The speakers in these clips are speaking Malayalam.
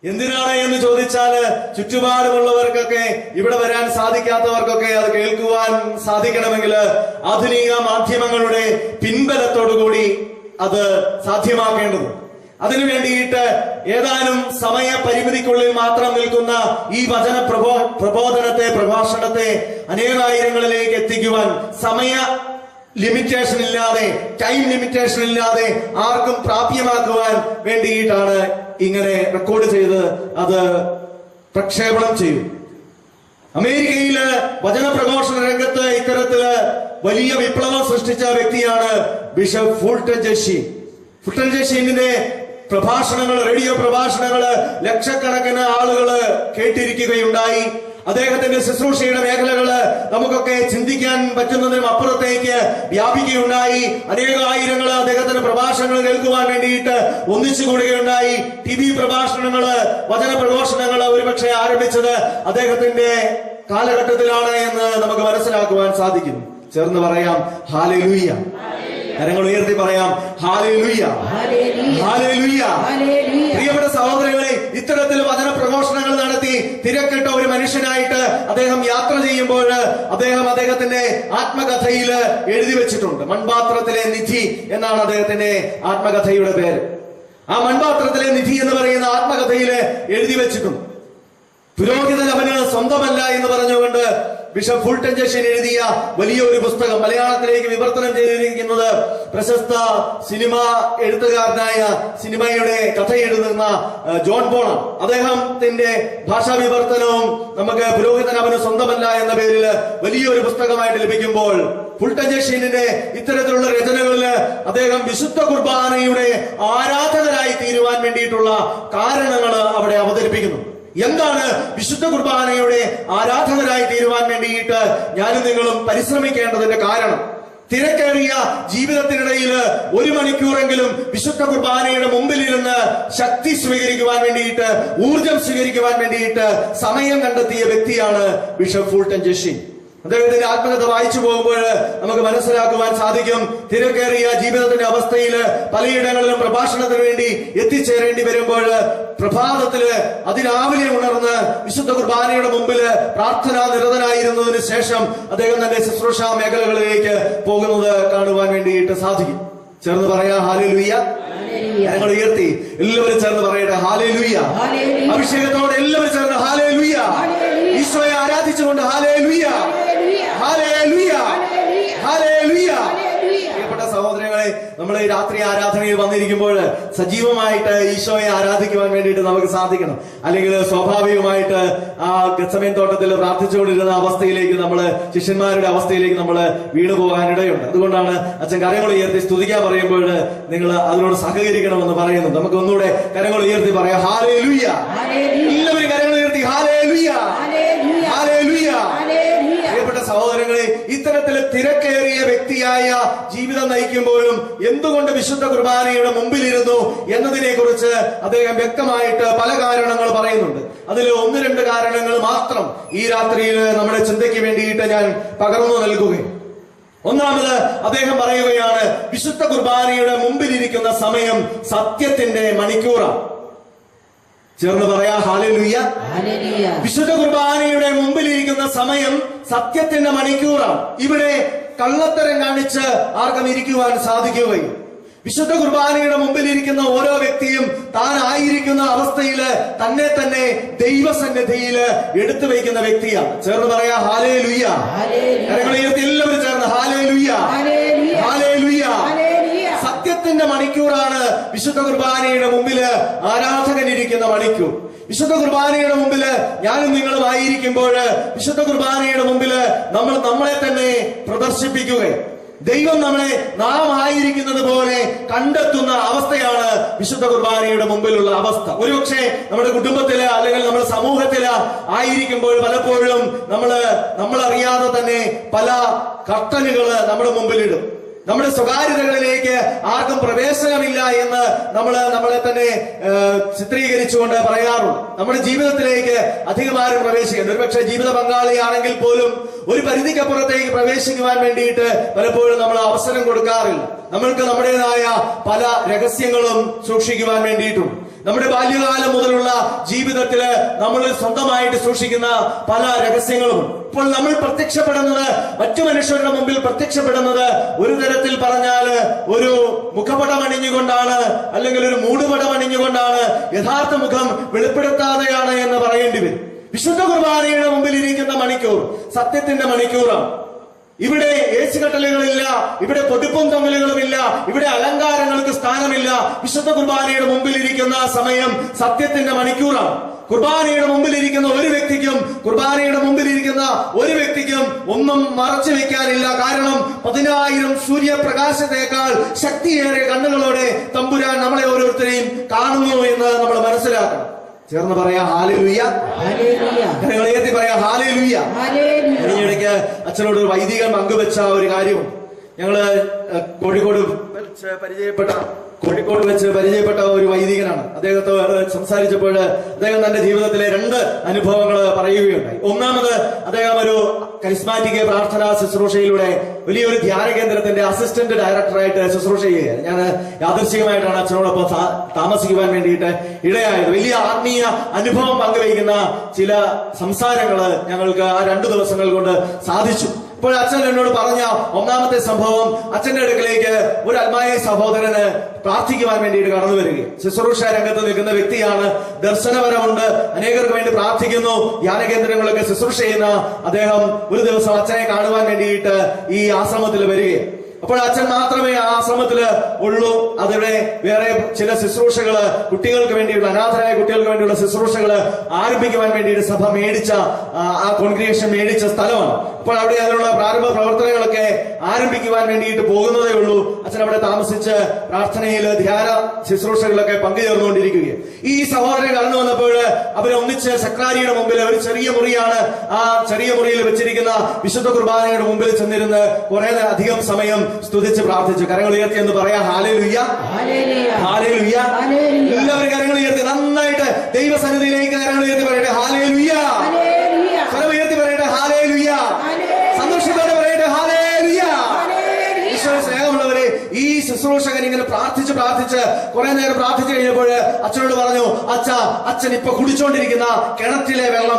എന്തിനാണ് എന്ന് ചോദിച്ചാല് ചുറ്റുപാടുമുള്ളവർക്കൊക്കെ, ഇവിടെ വരാൻ സാധിക്കാത്തവർക്കൊക്കെ അത് കേൾക്കുവാൻ സാധിക്കണമെങ്കിൽ ആധുനിക മാധ്യമങ്ങളുടെ പിൻബലത്തോടുകൂടി അത് സാധ്യമാക്കേണ്ടത്. അതിനു വേണ്ടിയിട്ട് ഏതാനും സമയ പരിമിതിക്കുള്ളിൽ മാത്രം നിൽക്കുന്ന ഈ വചന പ്രഭാഷണത്തെ അനേകായിരങ്ങളിലേക്ക് എത്തിക്കുവാൻ സമയ ലിമിറ്റേഷൻ ഇല്ലാതെ, ടൈം ലിമിറ്റേഷൻ ഇല്ലാതെ ആർക്കും പ്രാപ്യമാക്കുവാൻ വേണ്ടിയിട്ടാണ് ഇങ്ങനെ റെക്കോർഡ് ചെയ്ത് അത് പ്രക്ഷേപണം ചെയ്യും. അമേരിക്കയില് വചന പ്രഘോഷണ രംഗത്ത് ഇത്തരത്തില് വലിയ വിപ്ലവം സൃഷ്ടിച്ച വ്യക്തിയാണ് ബിഷപ്പ് ഫുൾട്ടൻ ജെഷീൻ. ഫുൾട്ടൻ ജെഷീനിന്റെ പ്രഭാഷണങ്ങള്, റേഡിയോ പ്രഭാഷണങ്ങള് ലക്ഷക്കണക്കിന് ആളുകള് കേട്ടിരിക്കുകയുണ്ടായി. അദ്ദേഹത്തിന്റെ ശുശ്രൂഷയുടെ മേഖലകള് നമുക്കൊക്കെ ചിന്തിക്കാൻ പറ്റുന്നതിനും അപ്പുറത്തേക്ക് വ്യാപിക്കുകയുണ്ടായി. അനേകായിരങ്ങള് അദ്ദേഹത്തിന്റെ പ്രഭാഷണങ്ങൾ കേൾക്കുവാൻ വേണ്ടിയിട്ട് ഒന്നിച്ചു കൂടുകയുണ്ടായി. TV പ്രഭാഷണങ്ങള്, വചന പ്രഘോഷണങ്ങള് ഒരുപക്ഷെ ആരംഭിച്ചത് അദ്ദേഹത്തിന്റെ കാലഘട്ടത്തിലാണ് എന്ന് നമുക്ക് മനസ്സിലാക്കുവാൻ സാധിക്കുന്നു. ചേർന്ന് പറയാം ഹല്ലേലൂയ. കരങ്ങൾ ഉയർത്തി പറയാം ഹല്ലേലൂയ, ഹല്ലേലൂയ. പ്രിയപ്പെട്ട സഹോദരങ്ങളെ, ഇത്തരത്തിൽ വചന പ്രഘോഷണങ്ങൾ നടത്തി തിരക്കിട്ട ഒരു മനുഷ്യനായിട്ട് അദ്ദേഹം യാത്ര ചെയ്യുമ്പോൾ അദ്ദേഹത്തിന്റെ ആത്മകഥയിൽ എഴുതി വെച്ചിട്ടുണ്ട്. മൺപാത്രത്തിലെ നിധി എന്നാണ് അദ്ദേഹത്തിന്റെ ആത്മകഥയുടെ പേര്. ആ മൺപാത്രത്തിലെ നിധി എന്ന് പറയുന്ന ആത്മകഥയിൽ എഴുതി വെച്ചിട്ടുണ്ട്. പുരോഹിതൻ അവന് സ്വന്തമല്ല എന്ന് പറഞ്ഞുകൊണ്ട് ബിഷപ്പ് ഫുൾട്ടൻ ജെഷീൻ എഴുതിയ വലിയൊരു പുസ്തകം മലയാളത്തിലേക്ക് വിവർത്തനം ചെയ്തിരിക്കുന്നത് പ്രശസ്ത സിനിമ എഴുത്തുകാരനായ, സിനിമയുടെ കഥ എഴുതുന്ന ജോൺ പോളാണ്. അദ്ദേഹത്തിന്റെ ഭാഷാ വിവർത്തനവും നമുക്ക് പുരോഹിതൻ അവന് സ്വന്തമല്ല എന്ന പേരിൽ വലിയൊരു പുസ്തകമായിട്ട് ലഭിക്കുമ്പോൾ, ഫുൾട്ടൻ ജെഷീനിന്റെ ഇത്തരത്തിലുള്ള രചനകളില് അദ്ദേഹം വിശുദ്ധ കുർബാനയുടെ ആരാധകരായി തീരുവാൻ വേണ്ടിയിട്ടുള്ള കാരണങ്ങൾ അവിടെ അവതരിപ്പിക്കുന്നു. എന്താണ് വിശുദ്ധ കുർബാനയുടെ ആരാധകരായി തീരുവാൻ വേണ്ടിയിട്ട് ഞാനും നിങ്ങളും പരിശ്രമിക്കേണ്ടതിന്റെ കാരണം? തിരക്കേറിയ ജീവിതത്തിനിടയിൽ 1 മണിക്കൂറെങ്കിലും വിശുദ്ധ കുർബാനയുടെ മുമ്പിലിരുന്ന് ശക്തി സ്വീകരിക്കുവാൻ വേണ്ടിയിട്ട്, ഊർജം സ്വീകരിക്കുവാൻ വേണ്ടിയിട്ട് സമയം കണ്ടെത്തിയ വ്യക്തിയാണ് ബിഷപ്പ് ഫുൾട്ടൻ ജെഷീൻ. അദ്ദേഹത്തിന്റെ ആത്മകഥ വായിച്ചു പോകുമ്പോൾ നമുക്ക് മനസ്സിലാക്കുവാൻ സാധിക്കും, തിരക്കേറിയ ജീവിതത്തിന്റെ അവസ്ഥയിൽ പലയിടങ്ങളിലും പ്രഭാഷണത്തിന് വേണ്ടി എത്തിച്ചേരേണ്ടി വരുമ്പോൾ പ്രഭാതത്തില് അതിരാവിലെ ഉണർന്ന് വിശുദ്ധ കുർബാനയുടെ മുമ്പിൽ പ്രാർത്ഥനാ നിരതനായിരുന്നതിന് ശേഷം അദ്ദേഹം തന്റെ ശുശ്രൂഷ മേഖലകളിലേക്ക് പോകുന്നത് കാണുവാൻ വേണ്ടിയിട്ട് സാധിക്കും. ചേർന്ന് പറയാ ഹല്ലേലൂയ. ഞങ്ങൾ ഉയർത്തി എല്ലാവരും ചേർന്ന് പറയട്ടെ ഹല്ലേലൂയ. അഭിഷേകത്തോടെ എല്ലാവരും ചേർന്ന് ഹല്ലേലൂയ. ഈശോയെ ആരാധിച്ചുകൊണ്ട് ഹല്ലേലൂയ, ഹല്ലേലൂയ, ഹല്ലേലൂയ. പ്രിയപ്പെട്ട സഹോദരങ്ങളെ, നമ്മൾ ഈ രാത്രി ആരാധനയിൽ വന്നിരിക്കുമ്പോൾ സജീവമായിട്ട് ഈശോയെ ആരാധിക്കുവാൻ വേണ്ടിയിട്ട് നമുക്ക് സാധിക്കണം. അല്ലെങ്കിൽ സ്വാഭാവികമായിട്ട് ആ ഗെത്സമേൻ തോട്ടത്തിൽ പ്രാർത്ഥിച്ചുകൊണ്ടിരുന്ന അവസ്ഥയിലേക്ക്, നമ്മള് ശിഷ്യന്മാരുടെ അവസ്ഥയിലേക്ക് നമ്മൾ വീണു പോകാനിടയുണ്ട്. അതുകൊണ്ടാണ് അച്ഛൻ കരങ്ങൾ ഉയർത്തി സ്തുതിക്കാൻ പറയുമ്പോൾ നിങ്ങൾ അതിനോട് സഹകരിക്കണമെന്ന് പറയുന്നു. നമുക്ക് ഒന്നുകൂടെ കരങ്ങൾ ഉയർത്തി പറയാം ഹല്ലേലൂയ. എല്ലാവരും കരങ്ങൾ ഉയർത്തി ഹല്ലേലൂയ, ഹല്ലേലൂയ. പ്രിയപ്പെട്ട സഹോദരങ്ങളെ, ഇത്തരത്തിൽ തിരക്കേറിയ വ്യക്തിയായ ജീവിതം നയിക്കുമ്പോഴും എന്തുകൊണ്ട് വിശുദ്ധ കുർബാനയുടെ മുമ്പിലിരുന്നു എന്നതിനെ കുറിച്ച് അദ്ദേഹം വ്യക്തമായിട്ട് പല കാരണങ്ങൾ പറയുന്നുണ്ട്. അതിൽ 1-2 കാരണങ്ങൾ മാത്രം ഈ രാത്രിയിൽ നമ്മുടെ ചിന്തയ്ക്ക് വേണ്ടിയിട്ട് ഞാൻ പകർന്നു നൽകുകയും. ഒന്നാമത് അദ്ദേഹം പറയുകയാണ്, വിശുദ്ധ കുർബാനയുടെ മുമ്പിലിരിക്കുന്ന സമയം സത്യത്തിന്റെ മണിക്കൂറാണ്. ചേർന്ന് പറയാ ഹല്ലേലൂയ. വിശുദ്ധ കുർബാനയുടെ മുമ്പിലിരിക്കുന്ന സമയം സത്യത്തിന്റെ മണിക്കൂറാണ്. ഇവിടെ കള്ളത്തരം കാണിച്ച് ആർക്കും ഇരിക്കുവാൻ സാധിക്കുകയും, വിശുദ്ധ കുർബാനയുടെ മുമ്പിലിരിക്കുന്ന ഓരോ വ്യക്തിയും താൻ ആയിരിക്കുന്ന അവസ്ഥയിൽ തന്നെ തന്നെ ദൈവസന്നിധിയിൽ എടുത്തു വയ്ക്കുന്ന വ്യക്തിയാണ്. ചേർന്ന് പറയാ ഹല്ലേലൂയ. എല്ലാവരും ചേർന്ന് ഹല്ലേലൂയ, ഹല്ലേലൂയ. സത്യത്തിന്റെ മണിക്കൂറാണ് വിശുദ്ധ കുർബാനയുടെ മുമ്പില് ആരാധകൻ ഇരിക്കുന്ന മണിക്കൂർ. വിശുദ്ധ കുർബാനയുടെ മുമ്പില് ഞാനും നിങ്ങളും ആയിരിക്കുമ്പോൾ വിശുദ്ധ കുർബാനയുടെ മുമ്പില് നമ്മൾ നമ്മളെ തന്നെ പ്രദർശിപ്പിക്കുകയും ദൈവം നമ്മളെ നാം ആയിരിക്കുന്നത് പോലെ കണ്ടെത്തുന്ന അവസ്ഥയാണ് വിശുദ്ധ കുർബാനയുടെ മുമ്പിലുള്ള അവസ്ഥ. ഒരുപക്ഷെ നമ്മുടെ കുടുംബത്തില് അല്ലെങ്കിൽ നമ്മുടെ സമൂഹത്തില് ആയിരിക്കുമ്പോൾ പലപ്പോഴും നമ്മളറിയാതെ തന്നെ പല കർട്ടനുകള് നമ്മുടെ മുമ്പിലിടും. നമ്മുടെ സ്വകാര്യതകളിലേക്ക് ആർക്കും പ്രവേശനമില്ല എന്ന് നമ്മളെ തന്നെ ചിത്രീകരിച്ചുകൊണ്ട് പറയാറുണ്ട്. നമ്മുടെ ജീവിതത്തിലേക്ക് അധികമാരും പ്രവേശിക്കുന്നത്, ഒരുപക്ഷെ ജീവിത പങ്കാളിയാണെങ്കിൽ പോലും ഒരു പരിധിക്കപ്പുറത്തേക്ക് പ്രവേശിക്കുവാൻ വേണ്ടിയിട്ട് പലപ്പോഴും നമ്മൾ അവസരം കൊടുക്കാറില്ല. നമ്മൾക്ക് നമ്മുടേതായ പല രഹസ്യങ്ങളും സൂക്ഷിക്കുവാൻ വേണ്ടിയിട്ടും നമ്മുടെ ബാല്യകാലം മുതലുള്ള ജീവിതത്തില് നമ്മൾ സ്വന്തമായിട്ട് സൂക്ഷിക്കുന്ന പല രഹസ്യങ്ങളും. ഇപ്പോൾ നമ്മൾ പ്രത്യക്ഷപ്പെടുന്നത്, മറ്റു മനുഷ്യരുടെ മുമ്പിൽ പ്രത്യക്ഷപ്പെടുന്നത് ഒരു തരത്തിൽ പറഞ്ഞാല് ഒരു മുഖപടം അണിഞ്ഞുകൊണ്ടാണ്, അല്ലെങ്കിൽ ഒരു മൂടുപടം അണിഞ്ഞുകൊണ്ടാണ്. യഥാർത്ഥ മുഖം വെളിപ്പെടുത്താതെയാണ് എന്ന് പറയേണ്ടി വരും. വിശുദ്ധ കുർബാനയുടെ മുമ്പിൽ ഇരിക്കുന്ന മണിക്കൂർ സത്യത്തിന്റെ മണിക്കൂറാണ്. ഇവിടെ ഏച്ചുകെട്ടലുകളില്ല, ഇവിടെ പൊടിപ്പും തൊങ്ങലുകളുമില്ല, ഇവിടെ അലങ്കാരങ്ങൾക്ക് സ്ഥാനമില്ല. വിശുദ്ധ കുർബാനയുടെ മുമ്പിൽ ഇരിക്കുന്ന സമയം സത്യത്തിന്റെ മണിക്കൂറാണ്. കുർബാനയുടെ മുമ്പിലിരിക്കുന്ന ഒരു വ്യക്തിക്കും ഒന്നും മറച്ചു വെക്കാനില്ല. കാരണം 10,000 സൂര്യപ്രകാശത്തേക്കാൾ ശക്തിയേറെ കണ്ണുകളോടെ തമ്പുരാൻ നമ്മളെ ഓരോരുത്തരെയും കാണുന്നു എന്ന് നമ്മൾ മനസ്സിലാക്കണം. ചേർന്ന് പറയാ ഹല്ലേലൂയ, ഉയർത്തി പറയാ ഹല്ലേലൂയ. കഴിഞ്ഞിടയ്ക്ക് അച്ഛനോട് ഒരു വൈദികൻ പങ്കുവെച്ച ഒരു കാര്യവും, ഞങ്ങള് കോഴിക്കോട് വെച്ച് പരിചയപ്പെട്ട ഒരു വൈദികനാണ്. അദ്ദേഹത്തെ സംസാരിച്ചപ്പോൾ അദ്ദേഹം തന്റെ ജീവിതത്തിലെ 2 അനുഭവങ്ങൾ പറയുകയുണ്ടായി. ഒന്നാമത്, അദ്ദേഹം ഒരു കരിസ്മാറ്റിക് പ്രാർത്ഥനാ ശുശ്രൂഷയിലൂടെ വലിയൊരു ധ്യാന കേന്ദ്രത്തിന്റെ അസിസ്റ്റന്റ് ഡയറക്ടറായിട്ട് ശുശ്രൂഷ ചെയ്യുകയാണ്. ഞാൻ യാദൃശ്ചികമായിട്ടാണ് അച്ഛനോടൊപ്പം താമസിക്കുവാൻ വേണ്ടിയിട്ട് ഇടയായത്. വലിയ ആത്മീയ അനുഭവം പങ്കുവയ്ക്കുന്ന ചില സംസാരങ്ങള് ഞങ്ങൾക്ക് ആ 2 ദിവസങ്ങൾ കൊണ്ട് സാധിച്ചു. ഇപ്പോൾ അച്ഛൻ എന്നോട് പറഞ്ഞ ഒന്നാമത്തെ സംഭവം, അച്ഛന്റെ അടുക്കലേക്ക് ഒരു അൽമായ സഹോദരന് പ്രാർത്ഥിക്കുവാൻ വേണ്ടിയിട്ട് കടന്നു വരികയും, ശുശ്രൂഷ രംഗത്ത് നിൽക്കുന്ന വ്യക്തിയാണ്, ദർശനപരമുണ്ട്, അനേകർക്ക് വേണ്ടി പ്രാർത്ഥിക്കുന്നു, ധ്യാന കേന്ദ്രങ്ങളൊക്കെ ശുശ്രൂഷ ചെയ്യുന്ന അദ്ദേഹം ഒരു ദിവസം അച്ഛനെ കാണുവാൻ വേണ്ടിയിട്ട് ഈ ആശ്രമത്തിൽ വരികയും, അപ്പോൾ അച്ഛൻ മാത്രമേ ആ ആശ്രമത്തില് ഉള്ളൂ. അതിവിടെ വേറെ ചില ശുശ്രൂഷകള്, കുട്ടികൾക്ക് വേണ്ടിയുള്ള, അനാഥരായ കുട്ടികൾക്ക് വേണ്ടിയുള്ള ശുശ്രൂഷകള് ആരംഭിക്കുവാൻ വേണ്ടിയിട്ട് സഭ മേടിച്ച, ആ കോൺഗ്രിഗേഷൻ മേടിച്ച സ്ഥലമാണ്. അപ്പോൾ അവിടെ അതിനുള്ള പ്രാരംഭ പ്രവർത്തനങ്ങളൊക്കെ ആരംഭിക്കുവാൻ വേണ്ടിയിട്ട് പോകുന്നതേ ഉള്ളൂ. അച്ഛൻ അവിടെ താമസിച്ച് പ്രാർത്ഥനയിൽ ധ്യാന ശുശ്രൂഷകളിലൊക്കെ പങ്കുചേർന്നുകൊണ്ടിരിക്കുകയും, ഈ സഹോദരൻ കടന്നു വന്നപ്പോൾ അവരെ ഒന്നിച്ച് സെക്രട്ടറിയുടെ മുമ്പിൽ, ഒരു ചെറിയ മുറിയാണ്, ആ ചെറിയ മുറിയിൽ വെച്ചിരിക്കുന്ന വിശുദ്ധ കുർബാനയുടെ മുമ്പിൽ ചെന്നിരുന്ന് കുറെ അധികം സമയം സ്തുതിച്ച് പ്രാർത്ഥിച്ചു. കരങ്ങൾ ഉയർത്തി എന്ന് പറയാം ഹല്ലേലൂയ, ഹല്ലേലൂയ. എല്ലാവരും കരങ്ങൾ ഉയർത്തി നന്നായിട്ട് ദൈവസന്നിധിയിലേക്ക് കരങ്ങൾ ഉയർത്തി പറയട്ടെ ഹല്ലേലൂയ. കരങ്ങൾ ഉയർത്തി പറയട്ടെ ഹല്ലേലൂയ. സന്തോഷത്തോടെ പറയട്ടെ ഹല്ലേലൂയ. ഈശോ സ്നേഹമുള്ളവരെ, ഈ ശുശ്രൂഷകൻ ഇങ്ങനെ പ്രാർത്ഥിച്ച് കുറെ നേരം പ്രാർത്ഥിച്ചു കഴിഞ്ഞപ്പോൾ അച്ഛനോട് പറഞ്ഞു, അച്ഛൻ ഇപ്പൊ കുടിച്ചോണ്ടിരിക്കുന്ന കിണറ്റിലെ വെള്ളം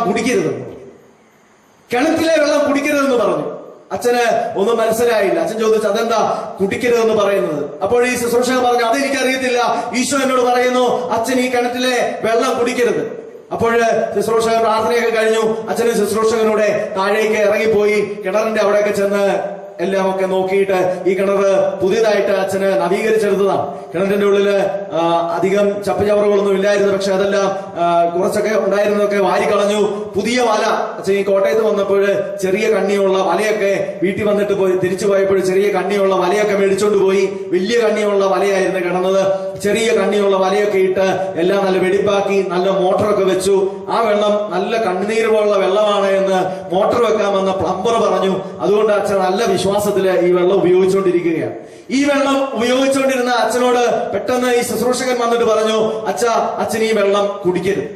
കുടിക്കരുതെന്ന് പറഞ്ഞു. അച്ഛന് ഒന്നും മനസ്സിലായില്ല. അച്ഛൻ ചോദിച്ചു, അതെന്താ കുടിക്കരുതെന്ന് പറയുന്നത്? അപ്പോൾ ഈ ശുശ്രൂഷകൻ പറഞ്ഞു, അതെനിക്കറിയത്തില്ല, ഈശോ എന്നോട് പറയുന്നു അച്ഛൻ ഈ കിണറ്റിലെ വെള്ളം കുടിക്കരുത്. അപ്പോൾ ശുശ്രൂഷകൻ പ്രാർത്ഥനയൊക്കെ കഴിഞ്ഞു. അച്ഛന് ശുശ്രൂഷകനൂടെ താഴേക്ക് ഇറങ്ങിപ്പോയി കിണറിന്റെ അവിടെയൊക്കെ ചെന്ന് എല്ലാം ഒക്കെ നോക്കിയിട്ട്, ഈ കിണറ് പുതിയതായിട്ട് അച്ഛന് നവീകരിച്ചെടുത്തതാണ്. കിണറിന്റെ ഉള്ളില് അധികം ചപ്പുചവറുകളൊന്നും ഇല്ലായിരുന്നു. പക്ഷെ അതെല്ലാം കുറച്ചൊക്കെ ഉണ്ടായിരുന്നതൊക്കെ വാരിക്കളഞ്ഞു. പുതിയ വല, അച്ഛൻ ഈ കോട്ടയത്ത് വന്നപ്പോൾ ചെറിയ കണ്ണിയുള്ള വലയൊക്കെ വീട്ടിൽ വന്നിട്ട് തിരിച്ചു പോയപ്പോൾ ചെറിയ കണ്ണിയുള്ള വലയൊക്കെ മേടിച്ചോണ്ട് പോയി. വലിയ കണ്ണിയുള്ള വലയായിരുന്നു കിടന്നത്. ചെറിയ കണ്ണിയുള്ള വലയൊക്കെ ഇട്ട് എല്ലാം നല്ല വെടിപ്പാക്കി, നല്ല മോട്ടറൊക്കെ വെച്ചു. ആ വെള്ളം നല്ല കണ്ണുനീര് പോലുള്ള വെള്ളമാണ് എന്ന് മോട്ടർ വെക്കാമെന്ന് പ്ലംബർ പറഞ്ഞു. അതുകൊണ്ട് അച്ഛൻ നല്ല വിശ്വാസത്തില് ഈ വെള്ളം ഉപയോഗിച്ചുകൊണ്ടിരിക്കുകയാണ്. ഈ വെള്ളം ഉപയോഗിച്ചുകൊണ്ടിരുന്ന അച്ഛനോട് പെട്ടെന്ന് ഈ ശുശ്രൂഷകൻ വന്നിട്ട് പറഞ്ഞു, അച്ഛൻ ഈ വെള്ളം കുടിക്കരുത്.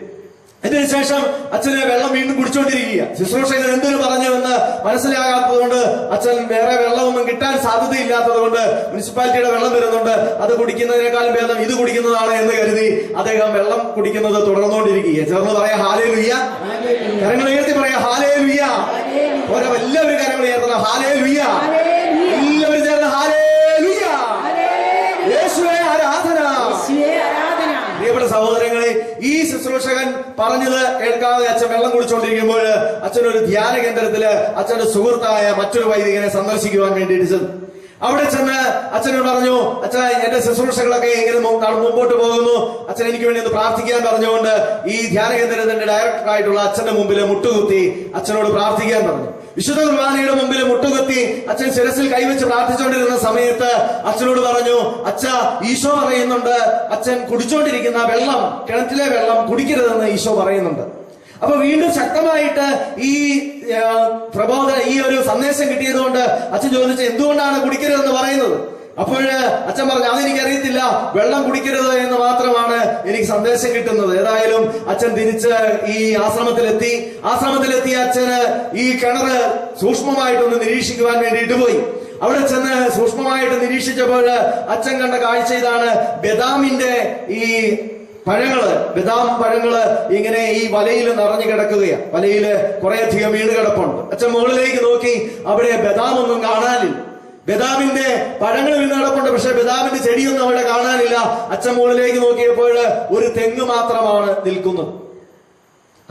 അതിനുശേഷം അച്ഛന് വെള്ളം വീണ്ടും കുടിച്ചോണ്ടിരിക്കുക. ശുശ്രൂഷകൻ എന്തിനു പറഞ്ഞു എന്ന് മനസ്സിലാകാത്തത് കൊണ്ട്, അച്ഛൻ വേറെ വെള്ളമൊന്നും കിട്ടാൻ സാധ്യതയില്ലാത്തത് കൊണ്ട്, മുനിസിപ്പാലിറ്റിയുടെ വെള്ളം വരുന്നുണ്ട്, അത് കുടിക്കുന്നതിനേക്കാളും ഭേദം ഇത് കുടിക്കുന്നതാണ് എന്ന് കരുതി അദ്ദേഹം വെള്ളം കുടിക്കുന്നത് തുടർന്നുകൊണ്ടിരിക്കുക. ചേർന്ന് പറയാ ഹല്ലേലൂയ. കരങ്ങൾ ഉയർത്തി പറയാ ഹല്ലേലൂയ. ഓരോ എല്ലാവരും കരങ്ങൾ ഉയർത്തണം ഹല്ലേലൂയ. എല്ലാവരും ചേർന്ന് ഹല്ലേലൂയ. യേശുവേ ആരാധന. പ്രിയപ്പെട്ട സഹോദരങ്ങളെ, ഈ ശുശ്രൂഷകൻ പറഞ്ഞത് കേൾക്കാതെ അച്ഛൻ വെള്ളം കുടിച്ചുകൊണ്ടിരിക്കുമ്പോൾ അച്ഛനൊരു ധ്യാന കേന്ദ്രത്തില് അച്ഛന്റെ സുഹൃത്തായ മറ്റൊരു വൈദികനെ സന്ദർശിക്കുവാൻ വേണ്ടിയിട്ട് ചെന്നു. അവിടെ ചെന്ന് അച്ഛനോട് പറഞ്ഞു, അച്ഛൻ എന്റെ ശുശ്രൂഷകളൊക്കെ ഇങ്ങനെ മുമ്പോട്ട് പോകുന്നു, അച്ഛൻ എനിക്ക് വേണ്ടി ഒന്ന് പ്രാർത്ഥിക്കാൻ പറഞ്ഞുകൊണ്ട് ഈ ധ്യാന കേന്ദ്രത്തിന്റെ ഡയറക്ടറായിട്ടുള്ള അച്ഛന്റെ മുമ്പിൽ മുട്ടുകുത്തി അച്ഛനോട് പ്രാർത്ഥിക്കാൻ പറഞ്ഞു. വിശുദ്ധ കുർബാനയുടെ മുമ്പിൽ മുട്ടുകുത്തി അച്ഛൻ ശിരസിൽ കൈവച്ച് പ്രാർത്ഥിച്ചുകൊണ്ടിരുന്ന സമയത്ത് അച്ഛനോട് പറഞ്ഞു, ഈശോ പറയുന്നുണ്ട് അച്ഛൻ കുടിച്ചോണ്ടിരിക്കുന്ന വെള്ളം, കിണറ്റിലെ വെള്ളം കുടിക്കരുതെന്ന് ഈശോ പറയുന്നുണ്ട്. അപ്പൊ വീണ്ടും ശക്തമായിട്ട് ഈ പ്രബോധന, ഈ ഒരു സന്ദേശം കിട്ടിയതുകൊണ്ട് അച്ഛൻ ചോദിച്ചു, എന്തുകൊണ്ടാണ് കുടിക്കരുതെന്ന് പറയുന്നത്? അപ്പോൾ അച്ഛൻ പറഞ്ഞു, അതെനിക്കറിയത്തില്ല, വെള്ളം കുടിക്കരുത് എന്ന് മാത്രമാണ് എനിക്ക് സന്ദേശം കിട്ടുന്നത്. ഏതായാലും അച്ഛൻ തിരിച്ച് ഈ ആശ്രമത്തിലെത്തി അച്ഛന് ഈ കിണറ് സൂക്ഷ്മമായിട്ടൊന്ന് നിരീക്ഷിക്കുവാൻ വേണ്ടിയിട്ട് പോയി. അവിടെ ചെന്ന് സൂക്ഷ്മമായിട്ട് നിരീക്ഷിച്ചപ്പോൾ അച്ഛൻ കണ്ട കാഴ്ച ഇതാണ്. ബദാമിന്റെ ഈ പഴങ്ങള്, ബദാം പഴങ്ങള് ഇങ്ങനെ ഈ വലയിൽ നിറഞ്ഞു കിടക്കുകയാണ്. വലയില് കുറെ അധികം വീണ് കിടപ്പുണ്ട്. അച്ഛൻ മുകളിലേക്ക് നോക്കി, അവിടെ ബദാം ഒന്നും കാണാനില്ല. ബദാമിന്റെ പഴങ്ങൾ വീണ് കിടപ്പുണ്ട്, പക്ഷെ ബദാമിന്റെ ചെടിയൊന്നും അവിടെ കാണാനില്ല. അച്ഛൻ മുകളിലേക്ക് നോക്കിയപ്പോൾ ഒരു തെങ്ങ് മാത്രമാണ് നിൽക്കുന്നത്.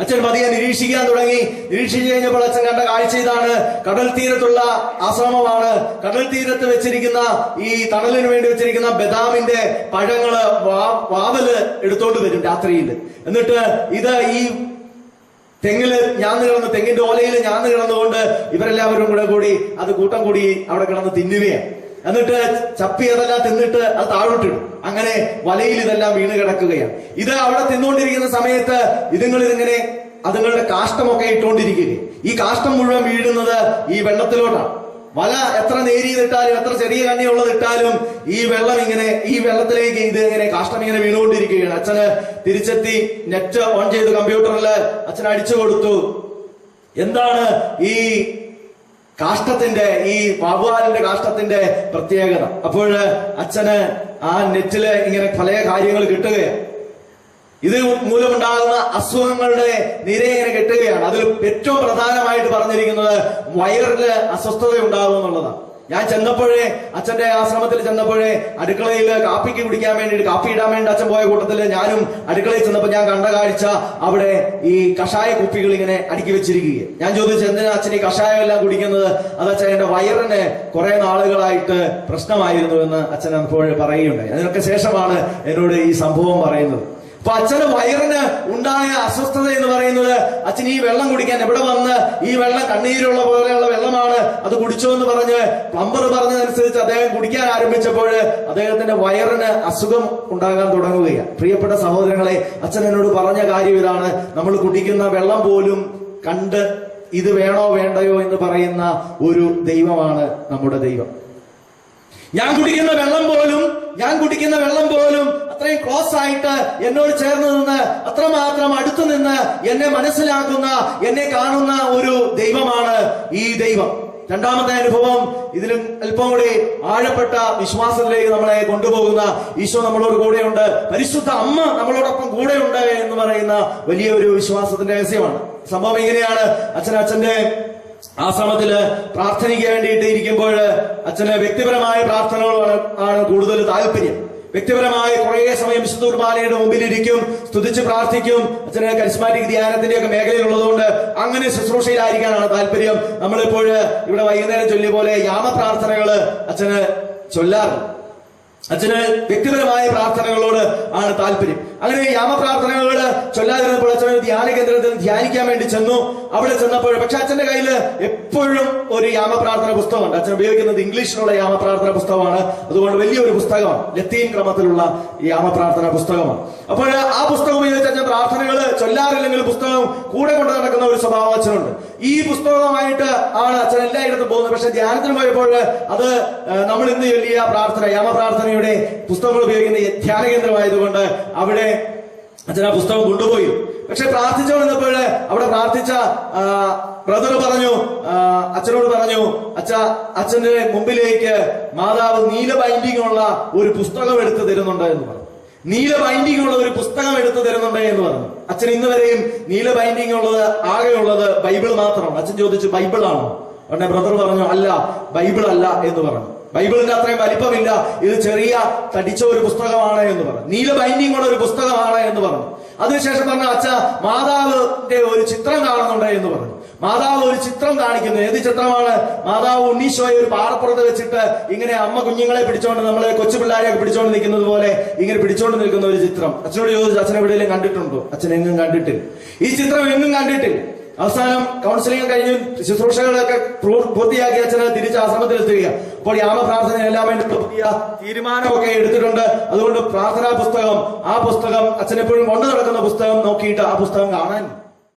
അച്ഛൻ പതിയെ നിരീക്ഷിക്കാൻ തുടങ്ങി. നിരീക്ഷിച്ചു കഴിഞ്ഞപ്പോൾ അച്ഛൻ കണ്ട കാഴ്ച ഇതാണ്. കടൽ തീരത്തുള്ള ആശ്രമമാണ്. കടൽ തീരത്ത് വെച്ചിരിക്കുന്ന ഈ തണലിന് വേണ്ടി വെച്ചിരിക്കുന്ന ബദാമിന്റെ പഴങ്ങള് വാവല് എടുത്തോണ്ട് വരും രാത്രിയിൽ. എന്നിട്ട് ഇത് ഈ തെങ്ങില് ഞാന്ന് കിടന്ന്, തെങ്ങിന്റെ ഓലയിൽ ഞാന്ന് കിടന്നുകൊണ്ട് ഇവരെല്ലാവരും കൂടി അത് കൂട്ടം കൂടി അവിടെ കിടന്ന് തിന്നുകയാണ്. എന്നിട്ട് ചപ്പി അതെല്ലാം തിന്നിട്ട് അത് താഴോട്ടിടും. അങ്ങനെ വലയിൽ ഇതെല്ലാം വീണ് കിടക്കുകയാണ്. ഇത് അവിടെ തിന്നുകൊണ്ടിരിക്കുന്ന സമയത്ത് ഇതിങ്ങനെ അതുങ്ങളുടെ കാഷ്ടമൊക്കെ ഇട്ടുകൊണ്ടിരിക്കുകയാണ്. ഈ കാഷ്ടം മുഴുവൻ വീഴുന്നത് ഈ വെള്ളത്തിലോട്ടാണ്. വല എത്ര നേരിയതിട്ടാലും എത്ര ചെറിയ കണ്ണിയുള്ളത് ഇട്ടാലും ഈ വെള്ളം ഇങ്ങനെ, ഈ വെള്ളത്തിലേക്ക് ഇത് ഇങ്ങനെ കാഷ്ടം ഇങ്ങനെ വീണുകൊണ്ടിരിക്കുകയാണ്. അച്ഛന് തിരിച്ചെത്തി നെറ്റ് ഓൺ ചെയ്ത് കമ്പ്യൂട്ടറിൽ അച്ഛൻ അടിച്ചു കൊടുത്തു. എന്താണ് ഈ കാഷ്ടത്തിന്റെ, ഈ വവ്വാലിന്റെ കാഷ്ടത്തിന്റെ പ്രത്യേകത? അപ്പോൾ അച്ഛന് ആ നെറ്റില് ഇങ്ങനെ പല കാര്യങ്ങൾ കിട്ടുകയാണ്. ഇത് മൂലമുണ്ടാകുന്ന അസുഖങ്ങളുടെ നിര ഇങ്ങനെ കിട്ടുകയാണ്. അതിൽ ഏറ്റവും പ്രധാനമായിട്ട് പറഞ്ഞിരിക്കുന്നത് വയറില് അസ്വസ്ഥത ഉണ്ടാകും എന്നുള്ളതാണ്. ഞാൻ ചെന്നപ്പോഴേ, അച്ഛന്റെ ആശ്രമത്തിൽ ചെന്നപ്പോഴേ, അടുക്കളയിൽ കാപ്പിക്ക് കുടിക്കാൻ വേണ്ടിയിട്ട്, കാപ്പി ഇടാൻ വേണ്ടി അച്ഛൻ പോയ കൂട്ടത്തില് ഞാനും അടുക്കളയിൽ ചെന്നപ്പോൾ ഞാൻ കണ്ട കാഴ്ച, അവിടെ ഈ കഷായ കുപ്പികൾ ഇങ്ങനെ അടുക്കി വെച്ചിരിക്കുകയാണ്. ഞാൻ ചോദിച്ചു, എന്തിനാ അച്ഛൻ ഈ കഷായം എല്ലാം കുടിക്കുന്നത്? അത് അച്ഛൻ എന്റെ വയറിന് കുറെ നാളുകളായിട്ട് പ്രശ്നമായിരുന്നു എന്ന് അച്ഛൻ അപ്പോൾ പറയുകയുണ്ടായി. അതിനൊക്കെ ശേഷമാണ് എന്നോട് ഈ സംഭവം പറയുന്നത്. അപ്പൊ അച്ഛന് വയറിന് ഉണ്ടായ അസ്വസ്ഥത എന്ന് പറയുന്നത്, അച്ഛൻ ഈ വെള്ളം കുടിക്കാൻ എവിടെ വന്ന്, ഈ വെള്ളം കണ്ണീരുള്ള പോലെയുള്ള വെള്ളമാണ്, അത് കുടിച്ചോ എന്ന് പറഞ്ഞ് പ്ലംബർ പറഞ്ഞതനുസരിച്ച് അദ്ദേഹം കുടിക്കാൻ ആരംഭിച്ചപ്പോൾ അദ്ദേഹത്തിന്റെ വയറിന് അസുഖം ഉണ്ടാകാൻ തുടങ്ങുകയാണ്. പ്രിയപ്പെട്ട സഹോദരങ്ങളെ, അച്ഛൻ എന്നോട് പറഞ്ഞ കാര്യം ഇതാണ്. നമ്മൾ കുടിക്കുന്ന വെള്ളം പോലും കണ്ട് ഇത് വേണോ വേണ്ടയോ എന്ന് പറയുന്ന ഒരു ദൈവമാണ് നമ്മുടെ ദൈവം. ഞാൻ കുടിക്കുന്ന വെള്ളം പോലും അത്രയും ക്ലോസ് ആയിട്ട് എന്നോട് ചേർന്ന് നിന്ന്, അത്രമാത്രം അടുത്തു നിന്ന് എന്നെ മനസ്സിലാക്കുന്ന, എന്നെ കാണുന്ന ഒരു ദൈവമാണ് ഈ ദൈവം. രണ്ടാമത്തെ അനുഭവം, ഇതിലും അല്പം കൂടി ആഴപ്പെട്ട വിശ്വാസത്തിലേക്ക് നമ്മളെ കൊണ്ടുപോകുന്ന, ഈശോ നമ്മളോട് കൂടെയുണ്ട്, പരിശുദ്ധ അമ്മ നമ്മളോടൊപ്പം കൂടെയുണ്ട് എന്ന് പറയുന്ന വലിയൊരു വിശ്വാസത്തിന്റെ രഹസ്യമാണ്. സംഭവം ഇങ്ങനെയാണ്. അച്ഛന്റെ ആശ്രമത്തില് പ്രാർത്ഥനയ്ക്ക് വേണ്ടിയിട്ട് ഇരിക്കുമ്പോൾ അച്ഛന് വ്യക്തിപരമായ പ്രാർത്ഥനകളാണ് കൂടുതൽ താല്പര്യം. വ്യക്തിപരമായ കുറെ സമയം വിശുദ്ധ കുർബാനയുടെ മുമ്പിലിരിക്കും, സ്തുതിച്ച് പ്രാർത്ഥിക്കും. അച്ഛന് കരിസ്മാറ്റിക് ധ്യാനത്തിന്റെ ഒക്കെ മേഖലയിലുള്ളതുകൊണ്ട് അങ്ങനെ ശുശ്രൂഷയിലായിരിക്കാനാണ് താല്പര്യം. നമ്മളിപ്പോൾ ഇവിടെ വൈകുന്നേരം ചൊല്ലിയ പോലെ യാമപ്രാർത്ഥനകള് അച്ഛന് ചൊല്ലാറുണ്ട്. അച്ഛന് വ്യക്തിപരമായ പ്രാർത്ഥനകളോട് ആണ് താല്പര്യം. അങ്ങനെ യാമപ്രാർത്ഥനകളോട് ചൊല്ലാതിരുന്നപ്പോൾ അച്ഛൻ ധ്യാന കേന്ദ്രത്തിൽ ധ്യാനിക്കാൻ വേണ്ടി ചെന്നു. അവിടെ ചെന്നപ്പോൾ പക്ഷെ അച്ഛന്റെ കയ്യിൽ എപ്പോഴും ഒരു യാമപ്രാർത്ഥന പുസ്തകമുണ്ട്. അച്ഛൻ ഉപയോഗിക്കുന്നത് ഇംഗ്ലീഷിലുള്ള യാമപ്രാർത്ഥന പുസ്തകമാണ്. അതുകൊണ്ട് വലിയൊരു പുസ്തകമാണ്, ലത്തീൻ ക്രമത്തിലുള്ള യാമപ്രാർത്ഥന പുസ്തകമാണ്. അപ്പോൾ ആ പുസ്തകം ഉപയോഗിച്ച് അച്ഛൻ പ്രാർത്ഥനകൾ ചൊല്ലാറില്ലെങ്കിൽ പുസ്തകം കൂടെ കൊണ്ട് നടക്കുന്ന ഒരു സ്വഭാവം അച്ഛനുണ്ട്. ഈ പുസ്തകമായിട്ട് ആണ് അച്ഛൻ എല്ലായിടത്തും പോകുന്നത്. പക്ഷെ ധ്യാനത്തിന് പോയപ്പോൾ അത് നമ്മൾ ഇന്ന് ചൊല്ലിയ പ്രാർത്ഥന, യാമപ്രാർത്ഥനയുടെ പുസ്തകങ്ങൾ ഉപയോഗിക്കുന്ന ധ്യാന കേന്ദ്രമായതുകൊണ്ട് അവിടെ അച്ഛൻ ആ പുസ്തകം കൊണ്ടുപോയി. പക്ഷെ പ്രാർത്ഥിച്ചുകൊണ്ടിരുന്നപ്പോൾ അവിടെ പ്രാർത്ഥിച്ച ബ്രദർ പറഞ്ഞു, അച്ഛനോട് പറഞ്ഞു, അച്ഛന്റെ മുമ്പിലേക്ക് മാതാവ് നീല ബൈൻഡിംഗ് ഉള്ള ഒരു പുസ്തകം എടുത്തു തരുന്നുണ്ട് എന്ന് പറഞ്ഞു. നീല ബൈൻഡിംഗ് ഉള്ള ഒരു പുസ്തകം എടുത്തു തരുന്നുണ്ട് എന്ന് പറഞ്ഞു. അച്ഛൻ ഇന്ന് വരെയും നീല ബൈൻഡിംഗ് ഉള്ളത് ആകെയുള്ളത് ബൈബിൾ മാത്രമാണ്. അച്ഛൻ ചോദിച്ചു, ബൈബിൾ ആണോ? ഉടനെ ബ്രദർ പറഞ്ഞു, അല്ല, ബൈബിൾ അല്ല എന്ന് പറഞ്ഞു. ബൈബിളിന്റെ അത്രയും വലിപ്പമില്ല, ഇത് ചെറിയ തടിച്ച ഒരു പുസ്തകമാണ് എന്ന് പറഞ്ഞു. നീല ബൈൻഡിംഗ് ഉള്ള ഒരു പുസ്തകമാണ് എന്ന് പറഞ്ഞു. അതിനുശേഷം പറഞ്ഞു, അച്ഛ മാതാവിന്റെ ഒരു ചിത്രം കാണുന്നുണ്ട് എന്ന് പറഞ്ഞു. മാതാവ് ഒരു ചിത്രം കാണിക്കുന്നു. ഏത് ചിത്രമാണ്? മാതാവ് ഉണ്ണീശോയെ ഒരു പാറപ്പുറത്ത് വെച്ചിട്ട് ഇങ്ങനെ അമ്മ കുഞ്ഞുങ്ങളെ പിടിച്ചോണ്ട്, നമ്മളെ കൊച്ചു പിള്ളേരെയൊക്കെ പിടിച്ചോണ്ട് നിൽക്കുന്നത് പോലെ ഇങ്ങനെ പിടിച്ചോണ്ട് നിൽക്കുന്ന ഒരു ചിത്രം. അച്ഛനോട് ചോദിച്ചു, അച്ഛൻ എവിടെയെങ്കിലും കണ്ടിട്ടുണ്ടോ? അച്ഛൻ എങ്ങും കണ്ടിട്ടില്ല, ഈ ചിത്രം എങ്ങും കണ്ടിട്ടില്ല. അവസാനം കൗൺസിലിംഗ് കഴിഞ്ഞ് ശുശ്രൂഷകളൊക്കെ പൂർത്തിയാക്കി അച്ഛന് തിരിച്ച് ആശ്രമത്തിലെത്തുക. അപ്പോൾ യാമപ്രാർത്ഥന എല്ലാം വേണ്ടി പുതിയ തീരുമാനമൊക്കെ എടുത്തിട്ടുണ്ട്. അതുകൊണ്ട് പ്രാർത്ഥനാ പുസ്തകം, ആ പുസ്തകം അച്ഛൻ എപ്പോഴും കൊണ്ടു നടക്കുന്ന പുസ്തകം നോക്കിയിട്ട് ആ പുസ്തകം കാണാൻ